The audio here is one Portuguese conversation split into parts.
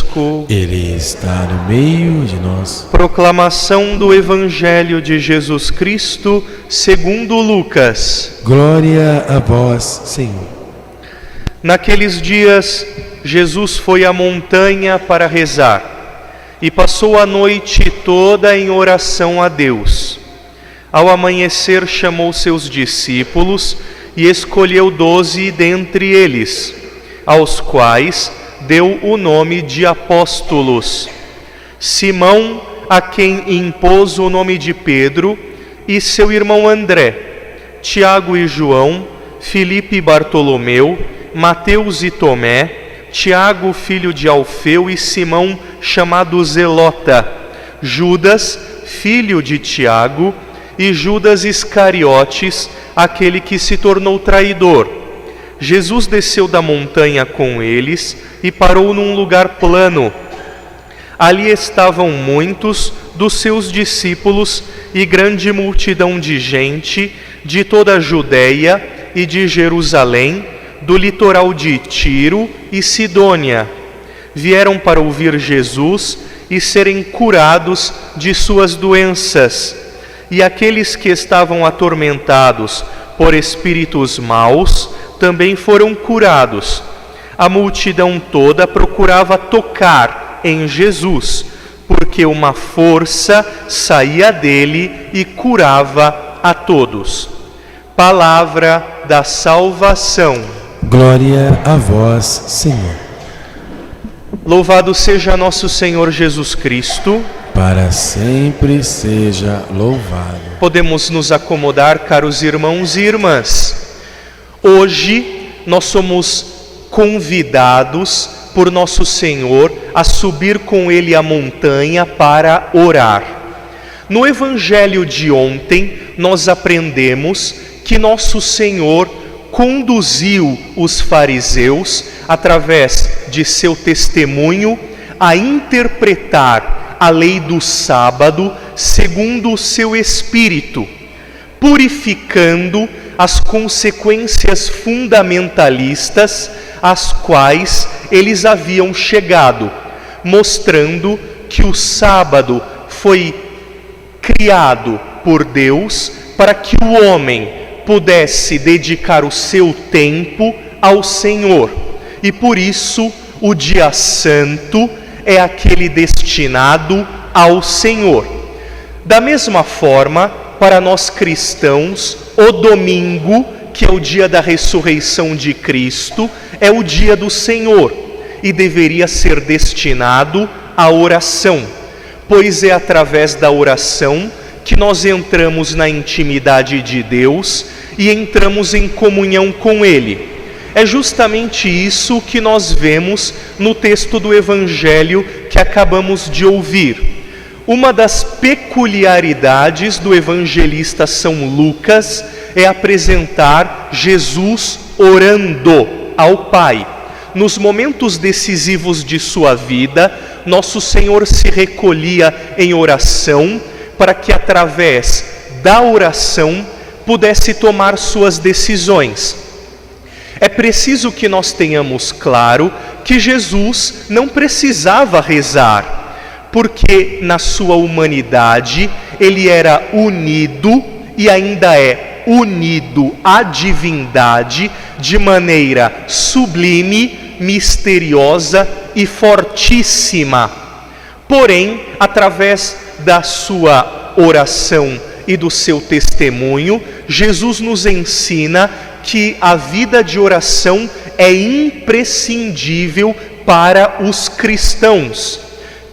conosco. Ele está no meio de nós. Proclamação do Evangelho de Jesus Cristo segundo Lucas. Glória a vós, Senhor. Naqueles dias, Jesus foi à montanha para rezar e passou a noite toda em oração a Deus. Ao amanhecer, chamou seus discípulos e escolheu 12 dentre eles, aos quais deu o nome de apóstolos: Simão, a quem impôs o nome de Pedro, e seu irmão André, Tiago e João, Filipe e Bartolomeu, Mateus e Tomé, Tiago, filho de Alfeu, e Simão, chamado Zelota, Judas, filho de Tiago, e Judas Iscariotes, aquele que se tornou traidor. Jesus desceu da montanha com eles e parou num lugar plano. Ali estavam muitos dos seus discípulos e grande multidão de gente de toda a Judéia e de Jerusalém, do litoral de Tiro e Sidônia. Vieram para ouvir Jesus e serem curados de suas doenças. E aqueles que estavam atormentados por espíritos maus também foram curados. A multidão toda procurava tocar em Jesus, porque uma força saía dele e curava a todos. Palavra da salvação. Glória a vós, Senhor. Louvado seja nosso Senhor Jesus Cristo. Para sempre seja louvado. Podemos nos acomodar, caros irmãos e irmãs. Hoje nós somos convidados por nosso Senhor a subir com Ele a montanha para orar. No Evangelho de ontem, nós aprendemos que nosso Senhor conduziu os fariseus, através de seu testemunho, a interpretar a lei do sábado segundo o seu espírito, purificando as consequências fundamentalistas às quais eles haviam chegado, mostrando que o sábado foi criado por Deus para que o homem pudesse dedicar o seu tempo ao Senhor. E por isso o dia santo é aquele destinado ao Senhor. Da mesma forma, para nós cristãos, o domingo, que é o dia da ressurreição de Cristo, é o dia do Senhor e deveria ser destinado à oração, pois é através da oração que nós entramos na intimidade de Deus e entramos em comunhão com Ele. É justamente isso que nós vemos no texto do Evangelho que acabamos de ouvir. Uma das peculiaridades do evangelista São Lucas é apresentar Jesus orando ao Pai. Nos momentos decisivos de sua vida, nosso Senhor se recolhia em oração para que através da oração pudesse tomar suas decisões. É preciso que nós tenhamos claro que Jesus não precisava rezar, porque na sua humanidade ele era unido e ainda é unido à divindade de maneira sublime, misteriosa e fortíssima. Porém, através da sua oração e do seu testemunho, Jesus nos ensina que a vida de oração é imprescindível para os cristãos.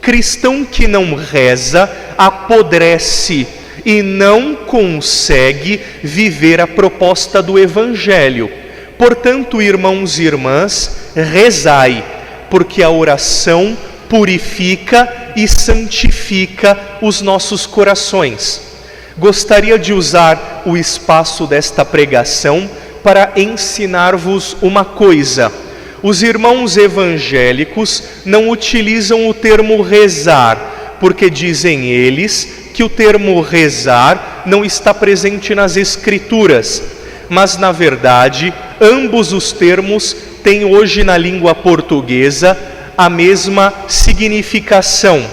Cristão que não reza apodrece e não consegue viver a proposta do Evangelho. Portanto, irmãos e irmãs, rezai, porque a oração purifica e santifica os nossos corações. Gostaria de usar o espaço desta pregação para ensinar-vos uma coisa. Os irmãos evangélicos não utilizam o termo rezar, porque dizem eles que o termo rezar não está presente nas Escrituras, mas na verdade ambos os termos têm hoje na língua portuguesa a mesma significação.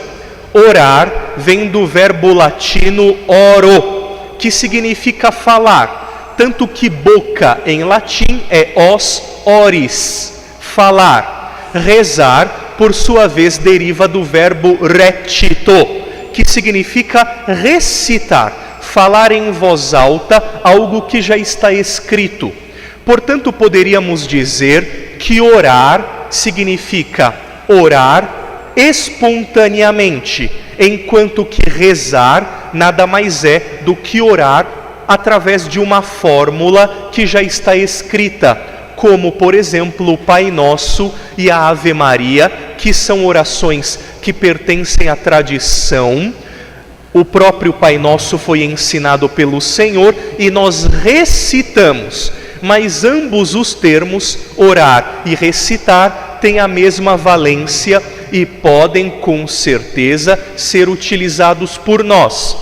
Orar vem do verbo latino oro, que significa falar, tanto que boca em latim é os oris, falar. Rezar, por sua vez, deriva do verbo recito, que significa recitar, falar em voz alta algo que já está escrito. Portanto, poderíamos dizer que orar significa orar espontaneamente, enquanto que rezar nada mais é do que orar através de uma fórmula que já está escrita, como, por exemplo, o Pai Nosso e a Ave Maria, que são orações que pertencem à tradição. O próprio Pai Nosso foi ensinado pelo Senhor e nós recitamos, mas ambos os termos, orar e recitar, têm a mesma valência e podem, com certeza, ser utilizados por nós.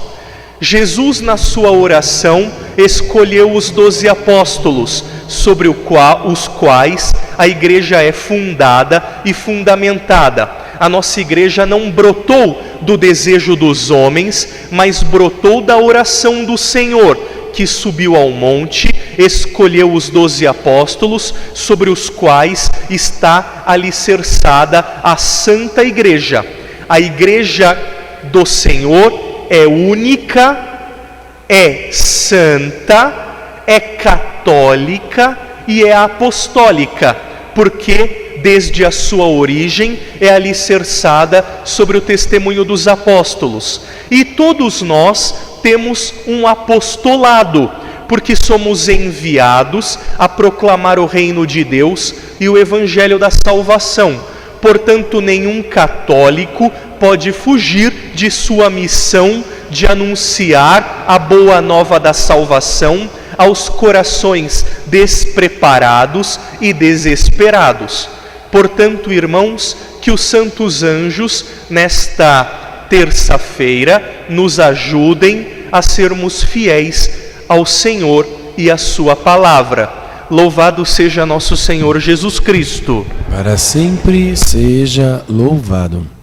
Jesus, na sua oração, escolheu os 12 apóstolos, sobre os quais a igreja é fundada e fundamentada. A nossa igreja não brotou do desejo dos homens, mas brotou da oração do Senhor, que subiu ao monte, escolheu os 12 apóstolos, sobre os quais está alicerçada a Santa Igreja. A igreja do Senhor é única, é santa, é católica e é apostólica, porque desde a sua origem é alicerçada sobre o testemunho dos apóstolos. E todos nós temos um apostolado, porque somos enviados a proclamar o reino de Deus e o evangelho da salvação. Portanto, nenhum católico pode fugir de sua missão de anunciar a boa nova da salvação aos corações despreparados e desesperados. Portanto, irmãos, que os santos anjos, nesta terça-feira, nos ajudem a sermos fiéis ao Senhor e à sua palavra. Louvado seja nosso Senhor Jesus Cristo. Para sempre seja louvado.